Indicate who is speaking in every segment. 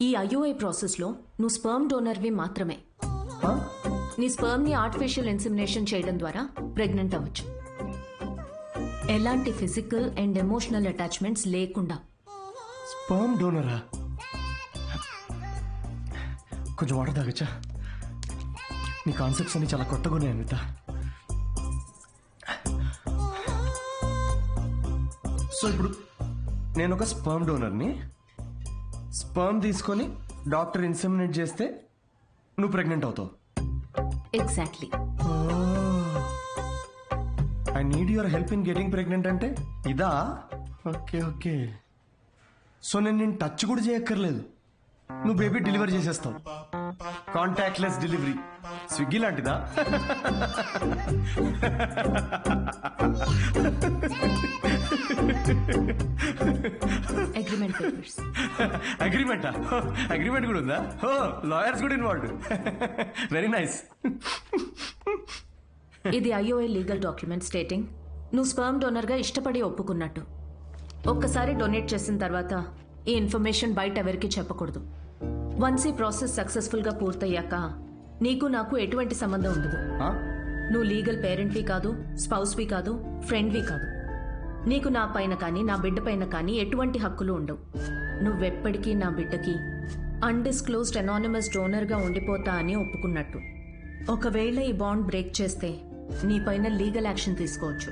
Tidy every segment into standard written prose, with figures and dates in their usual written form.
Speaker 1: ఈ ఐఓఐ ప్రాసెస్లో నువ్వు స్పర్మ్ డోనర్వి మాత్రమే. నీ స్పర్మ్ని ఆర్టిఫిషియల్ ఇన్సెమినేషన్ చేయడం ద్వారా ప్రెగ్నెంట్ అవ్వచ్చు. ఎలాంటి ఫిజికల్ అండ్ ఎమోషనల్ అటాచ్మెంట్స్ లేకుండా.
Speaker 2: స్పర్మ్ డోనరా? కొంచెం వాటర్ తాగచ్చా? నీ కాన్సెప్ట్స్ అన్ని చాలా కొత్తగా ఉన్నాయి అనిత. సో ఇప్పుడు నేను ఒక స్పర్మ్ డోనర్ని. స్పర్మ్ తీసుకొని డాక్టర్ ఇన్సెమినేట్ చేస్తే నువ్వు ప్రెగ్నెంట్ అవుతావు.
Speaker 1: Exactly.
Speaker 2: I need your help in getting pregnant అంటే ఇదా? Okay okay. సో నేను టచ్ కూడా చేయక్కర్లేదు, నువ్వు బేబీ డెలివరీ చేసేస్తావు. Contactless delivery. స్విగ్గీ లాంటిదా?
Speaker 1: Agreement papers.
Speaker 2: అగ్రిమెంటా? అగ్రిమెంట్ కూడా ఉందా? ఓ, లాయర్స్ కూడా ఇన్వాల్వ్డ్. Very nice.
Speaker 1: ఇది ఐఓఐ లీగల్ డాక్యుమెంట్ స్టేటింగ్ నువ్వు స్పర్మ్ డోనర్గా ఇష్టపడి ఒప్పుకున్నట్టు. ఒక్కసారి డొనేట్ చేసిన తర్వాత ఈ ఇన్ఫర్మేషన్ బయట ఎవరికి చెప్పకూడదు. వన్స్ ఈ ప్రాసెస్ సక్సెస్ఫుల్గా పూర్తయ్యాక నీకు నాకు ఎటువంటి సంబంధం ఉండదు. నువ్వు లీగల్ పేరెంట్వి కాదు, స్పౌస్వి కాదు, ఫ్రెండ్వి కాదు. నీకు నా పైన కానీ నా బిడ్డ పైన కానీ ఎటువంటి హక్కులు ఉండవు. నువ్వెప్పటికీ నా బిడ్డకి అన్డిస్క్లోజ్డ్ అనానిమస్ డోనర్గా ఉండిపోతా అని ఒప్పుకున్నట్టు. ఒకవేళ ఈ బాండ్ బ్రేక్ చేస్తే నీ పైన లీగల్ యాక్షన్ తీసుకోవచ్చు.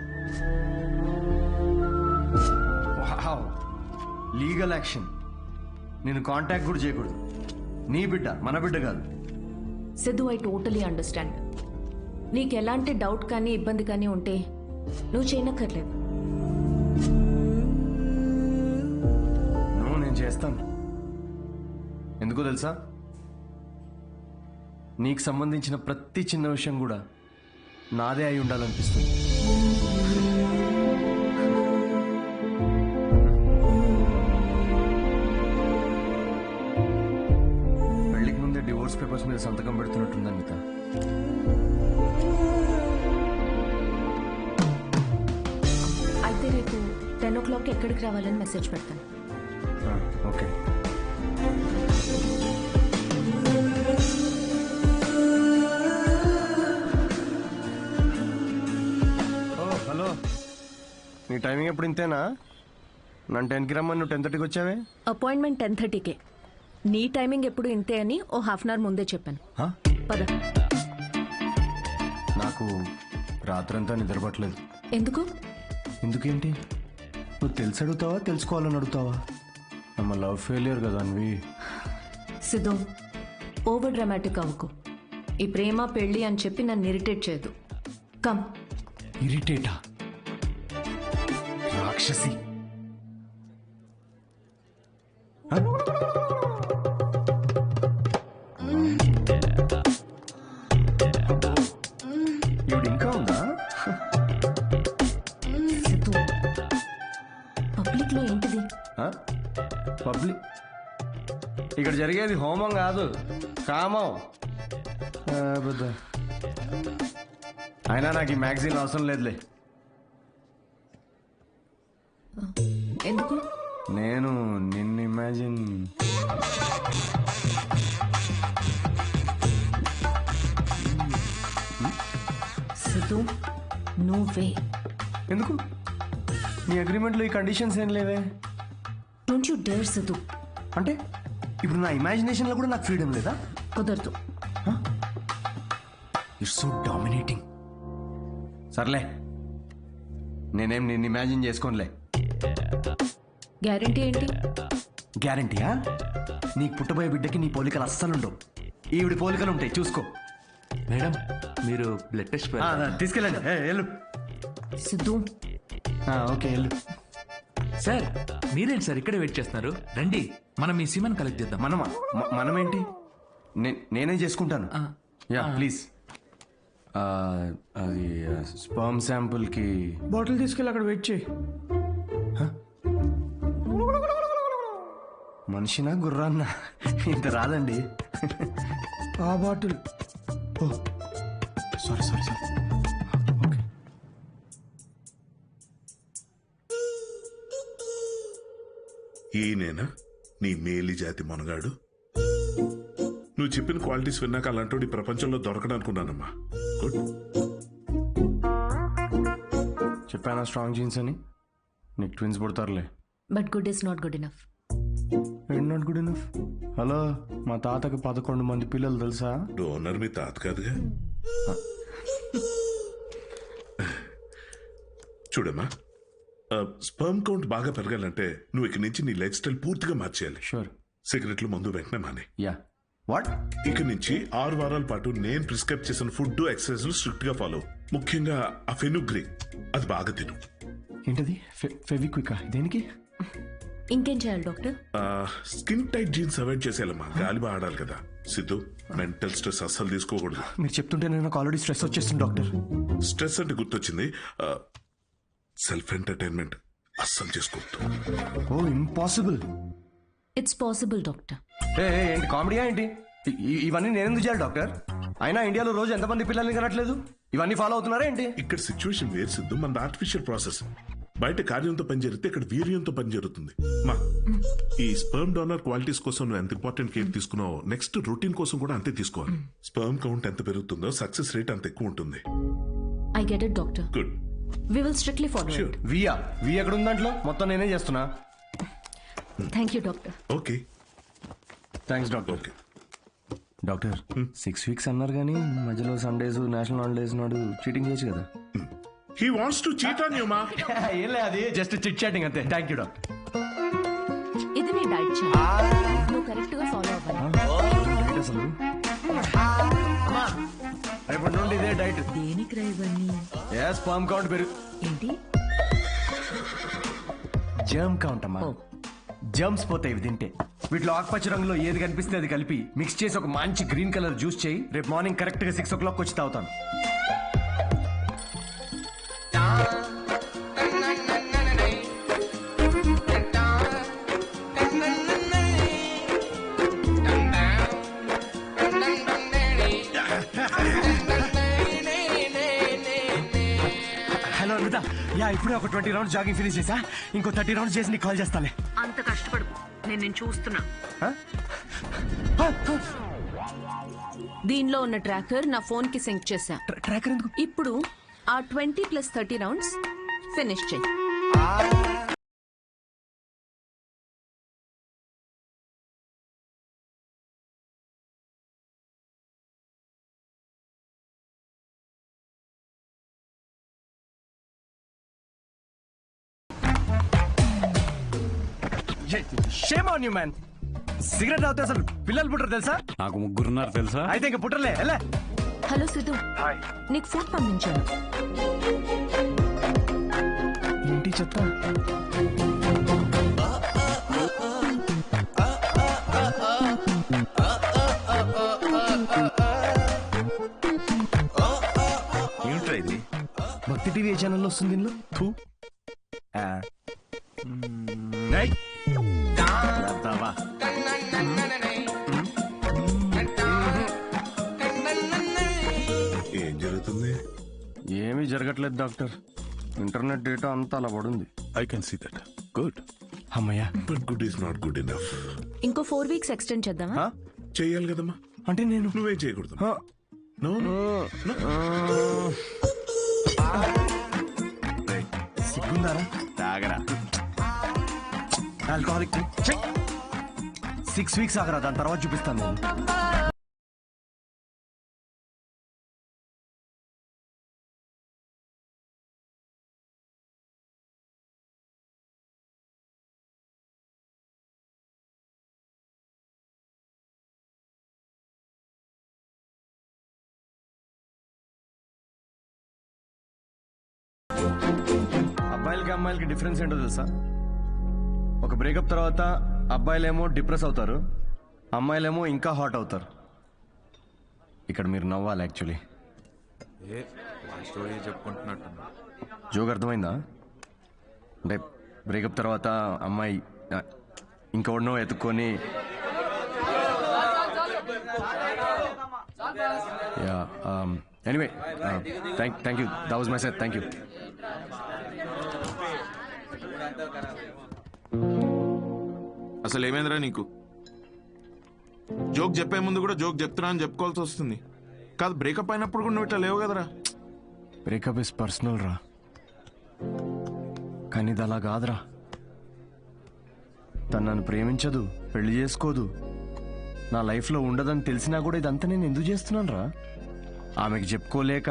Speaker 2: Legal action? నేను కాంటాక్ట్ కూడా చేయకూడదు? నీ బిడ్డ మన బిడ్డ కాదు.
Speaker 1: Siddhu, I totally understand. నీకు ఎలాంటి డౌట్ కానీ ఇబ్బంది కానీ ఉంటే నువ్వు చేయనక్కర్లేదు.
Speaker 2: నేను చేస్తాను. ఎందుకో తెలుసా? నీకు సంబంధించిన ప్రతి చిన్న విషయం కూడా నాదే అయి ఉండాలనిపిస్తుంది. పెళ్లికి ముందే డివోర్స్ పేపర్స్ మీద సంతకం పెడుతున్నట్టుంది అనిత.
Speaker 1: అయితే రేపు 10 o'clock ఎక్కడికి రావాలని మెసేజ్ పెడతాను.
Speaker 2: ఓకే. హలో, నీ టైమింగ్ ఎప్పుడు ఇంతేనా? నన్ను 10కి రమ్మని నువ్వు 10:30కి వచ్చావే.
Speaker 1: అపాయింట్మెంట్ 10:30కే. నీ టైమింగ్ ఎప్పుడు ఇంతే అని ఓ ½ అవర్ ముందే చెప్పాను. పద.
Speaker 2: నాకు రాత్రంతా నిద్రపట్టలేదు.
Speaker 1: ఎందుకు?
Speaker 2: ఎందుకేంటి? నువ్వు తెలిసి అడుగుతావా, తెలుసుకోవాలని అడుగుతావా? నమ్మ లవ్ ఫెయిలియర్ కదా అన్వి.
Speaker 1: సిద్ధు, ఓవర్ డ్రామాటిక్ అవ్వకు. ఈ ప్రేమ పెళ్లి అని చెప్పి నన్ను ఇరిటేట్ చేయదు. కమ్.
Speaker 2: ఇరిటేటా? రాక్షసి. ఇవిడు ఇంకా ఉందా?
Speaker 1: సిద్ధు, పబ్లిక్లో ఏంటిది?
Speaker 2: పబ్లిక్? ఇక్కడ జరిగేది హోమం కాదు, కామం. అయినా నాకు ఈ మ్యాగజైన్ అవసరం లేదులే.
Speaker 1: ఎందుకు?
Speaker 2: నేను నిన్ను ఇమాజిన్.
Speaker 1: సిద్ధు, నువ్వే.
Speaker 2: ఎందుకు? నీ అగ్రిమెంట్లో ఈ కండిషన్స్ ఏం లేవే.
Speaker 1: Don't you dare Siddhu.
Speaker 2: అంటే ఇప్పుడు నా ఇమాజినేషన్లో కూడా నాకు ఫ్రీడమ్ లేదా?
Speaker 1: కుదరదు.
Speaker 2: It's so dominating. సర్లే, నేనేం నిన్ను ఇమాజిన్ చేసుకోనులే.
Speaker 1: గ్యారంటీ ఏంటి?
Speaker 2: గ్యారంటీయా? నీకు పుట్టబోయే బిడ్డకి నీ పోలికలు అస్సలుండవు. ఈవిడి పోలికలు ఉంటాయి, చూసుకో.
Speaker 3: మేడం, మీరు బ్లడ్ టెస్ట్
Speaker 2: తీసుకెళ్ళండి. వెళ్ళు.
Speaker 1: సిద్ధు.
Speaker 2: ఓకే, వెళ్ళు.
Speaker 3: సార్, మీరేంటి సార్ ఇక్కడే వెయిట్ చేస్తున్నారు? రండి, మనం మీ సీమన్ కలెక్ట్ చేద్దాం.
Speaker 2: మనమా? మనమేంటి? నేనే చేసుకుంటాను. Yeah, please. అది స్పర్మ్ శాంపుల్కి బాటిల్ తీసుకెళ్ళి అక్కడ వెయిట్ చేయి. మనిషినా గుర్రాన్నా? ఇంత రాదండి. ఆ బాటిల్. ఓ సారీ సారీ సారీ. ఓకే.
Speaker 4: ఈయనేనా నీ మేలి జాతి మనగాడు? నువ్వు చెప్పిన క్వాలిటీస్ విన్నాక అలాంటి ప్రపంచంలో దొరకడనుకున్నానమ్మా. గుడ్.
Speaker 2: చెప్పానా స్ట్రాంగ్ జీన్స్ అని? నీకు ట్విన్స్ పుడతారులే.
Speaker 1: But good is not good enough.
Speaker 2: ఏంటి నాట్ గుడ్ ఇనఫ్? హలో, మా తాతకి 11 మంది పిల్లలు తెలుసా?
Speaker 4: డోనర్ మీ తాత కాదుగా. చూడమ్మా, స్పర్మ్ కౌంట్ బాగా పెరగాలంటే నువ్వు ఇక నుంచి నీ లైఫ్ స్టైల్ పూర్తిగా మార్చేయాలి.
Speaker 2: షూర్.
Speaker 4: సిగరెట్లు మందు వెంటనే మానే.
Speaker 2: యా. వాట్?
Speaker 4: ఇక నుంచి 6 వారాల పాటు నేను ప్రిస్క్రైబ్ చేసిన ఫుడ్ ఎక్సర్సైజ్ స్ట్రిక్ట్ గా ఫాలో. ముఖ్యంగా ఆ ఫెనుగ్రీ అది బాగా తిను.
Speaker 2: ఏంటది? ఫెవిక్వికా? దేనికి?
Speaker 1: ఇంకేం చేయాలి doctor?
Speaker 4: Skin tight jeans avoid చేసేయాలమ్మా. గాలి బాగా ఆడాలి కదా. సిద్ధు, మెంటల్ స్ట్రెస్ అస్సలు తీసుకోకూడదు.
Speaker 2: మీరు చెప్తుంటే నాకు ఆల్రెడీ స్ట్రెస్ వచ్చేస్తుంది డాక్టర్.
Speaker 4: స్ట్రెస్ అంటే గుర్తొచ్చింది, సెల్ఫ్ ఎంటర్టైన్మెంట్ అస్సలు చేసుకోవద్దు.
Speaker 2: Oh impossible.
Speaker 1: It's possible doctor.
Speaker 2: ఏంటి కామెడీయా ఏంటి? ఇవన్నీ నేను ఎందుకు చేయాలి డాక్టర్? అయినా ఇండియాలో రోజు ఎంతమంది పిల్లల్ని కనట్లేదు? ఇవన్నీ ఫాలో అవుతున్నారా ఏంటి?
Speaker 4: ఇక్కడ సిచ్యువేషన్ వేరు సిద్ధు. మన ఆర్టిఫిషియల్ ప్రాసెస్. బయట కార్యంతో పని జరిగితే ఇక్కడ వీర్యంతో పని జరుగుతుంది. మా ఈ స్పర్మ్ డోనర్ క్వాలిటీస్ కోసం నువ్వు ఎంత ఇంపార్టెంట్ కేర్ తీసుకున్నావో నెక్స్ట్ రొటీన్ కోసం కూడా అంతే తీసుకోవాలి. స్పర్మ్ కౌంట్ ఎంత పెరుగుతుందో సక్సెస్ రేట్ అంత ఎక్కువ ఉంటుంది.
Speaker 1: I get it doctor.
Speaker 4: Good.
Speaker 1: We will strictly follow
Speaker 4: Sure.
Speaker 1: It.
Speaker 2: We ఎక్కడ ఉంది దాంట్లో? మొత్తం నేనే చేస్తున్నా.
Speaker 1: Thank you doctor.
Speaker 4: Okay.
Speaker 2: Thanks doctor.
Speaker 4: Okay.
Speaker 2: Doctor 6 weeks అన్నారు కానీ మధ్యలో సండేస్ నేషనల్ హాలిడేస్ నాడు చీటింగ్ చేయొచ్చు కదా?
Speaker 4: He wants to cheat on you మా.
Speaker 2: ఏం లేదు, అది జస్ట్ చిట్ చాటింగ్ అంతే. Thank you doctor.
Speaker 1: ఇది నీ డైట్ చార్ట్. నువ్వు కరెక్ట్ గా ఫాలో అవ్వాలి.
Speaker 2: అసలు రేపటి నుండి ఇదే డైట్.
Speaker 1: దేనికి రా ఇవన్నీ?
Speaker 2: స్పర్మ్ కౌంట్ పెరుగు.
Speaker 1: ఏంటి?
Speaker 2: జర్మ్ కౌంట్ అమ్మా. జర్మ్స్ పోతాయి ఇవి తింటే. వీటిలో ఆకుపచ్చ రంగులో ఏది కనిపిస్తే అది కలిపి మిక్స్ చేసి ఒక మంచి గ్రీన్ కలర్ జ్యూస్ చేయి. రేపు మార్నింగ్ కరెక్ట్ గా 6 o'clock వచ్చి తాగుతాను. హలో అమృత. యా, ఇప్పుడే ఒక 20 rounds జాగింగ్ ఫినిష్ చేసా. ఇంకో 30 rounds చేసి నీకు కాల్ చేస్తాలే.
Speaker 1: అంత కష్టపడు, నేను చూస్తున్నా. దీనిలో ఉన్న ట్రాకర్ నా ఫోన్ కి సింక్ చేశా.
Speaker 2: ట్రాకర్ ఎందుకు?
Speaker 1: ఇప్పుడు ఆ 20 + 30 రౌండ్స్ ఫినిష్ చెయ్యి.
Speaker 2: Shame on you man. Cigarette తాగితే అసలు పిల్లలు పుట్టరు తెలుసా?
Speaker 5: నాకు 3 ఉన్నారు తెలుసా?
Speaker 2: అయితే ఇంక పుట్టర్లే. ఎలా?
Speaker 1: హలో సిద్ధు, నీకు ఫుడ్ పంపించాను.
Speaker 2: ఏంటి చెత్త?
Speaker 5: ఏమిట్రా ఇది?
Speaker 2: భక్తి టీవీ ఛానల్లో వస్తుంది దీనిలో. థూ. ఏయ్. చేద్దావా?
Speaker 4: ఏం జరుగుతుంది?
Speaker 2: ఏమీ జరగట్లేదు డాక్టర్. ఇంటర్నెట్ డేటా అంతా అలా పడుంది.
Speaker 4: I can see that. Good.
Speaker 2: అమ్మయ్యా.
Speaker 4: But good is not good enough.
Speaker 1: ఇంకో 4 weeks ఎక్స్టెండ్ చేద్దామా?
Speaker 4: చేయాలి కదమ్మా.
Speaker 2: అంటే నేను
Speaker 4: నువ్వేం చేయకూడదు. నో
Speaker 2: సిగ్గుందారా?
Speaker 5: తాగరా.
Speaker 2: ఆల్కహాలిక్. 6 weeks ఆగరా, దాని తర్వాత చూపిస్తాను నేను. అబ్బాయిలకి అమ్మాయిలకి డిఫరెన్స్ ఏంటో తెలుసా? ఒక బ్రేకప్ తర్వాత అబ్బాయిలేమో డిప్రెస్ అవుతారు, అమ్మాయిలేమో ఇంకా హాట్ అవుతారు. ఇక్కడ మీరు నవ్వాలి యాక్చువల్లీ.
Speaker 5: స్టోరీ చెప్పుకుంటున్నట్టు.
Speaker 2: జోక్ అర్థమైందా? అంటే బ్రేకప్ తర్వాత అమ్మాయి ఇంకెవడనో ఎత్తుక్కొని yeah. Anyway, thank you. That was my set. Thank you.
Speaker 6: అసలు ఏమైందిరా నీకు? జోక్ చెప్పే ముందు కూడా జోక్ చెప్తున్నా అని చెప్పుకోవాల్సి వస్తుంది. కాదు బ్రేకప్ అయినప్పుడు కూడా నువ్వు ఇట్లా లేవు కదరా.
Speaker 2: బ్రేకప్ ఇస్ పర్సనల్ రా, కానీ ఇది అలా కాదురా. తను నన్ను ప్రేమించదు, పెళ్లి చేసుకోదు, నా లైఫ్లో ఉండదని తెలిసినా కూడా ఇదంతా నేను ఎందుకు చేస్తున్నాను రా? ఆమెకి చెప్పుకోలేక,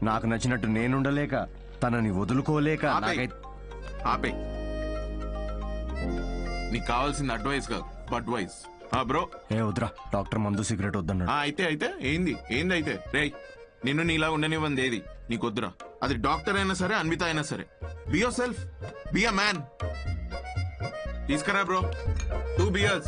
Speaker 2: నాకు నచ్చినట్టు నేను ఉండలేక, తనని వదులుకోలేక
Speaker 6: ఆపే. నీకు కావాల్సింది అడ్వైస్ కాదు, అడ్వైస్. బ్రో
Speaker 2: ఏ వద్దురా, డాక్టర్ మందు సిగరెట్ వద్దన్నాడు.
Speaker 6: అయితే ఏంది అయితే రేయ్, నిన్ను నీలా ఉండనివ్వంది ఏది నీకొద్దురా. అది డాక్టర్ అయినా సరే, అన్విత అయినా సరే. Be your self, be a man. తీసుకురా బ్రో 2 beers.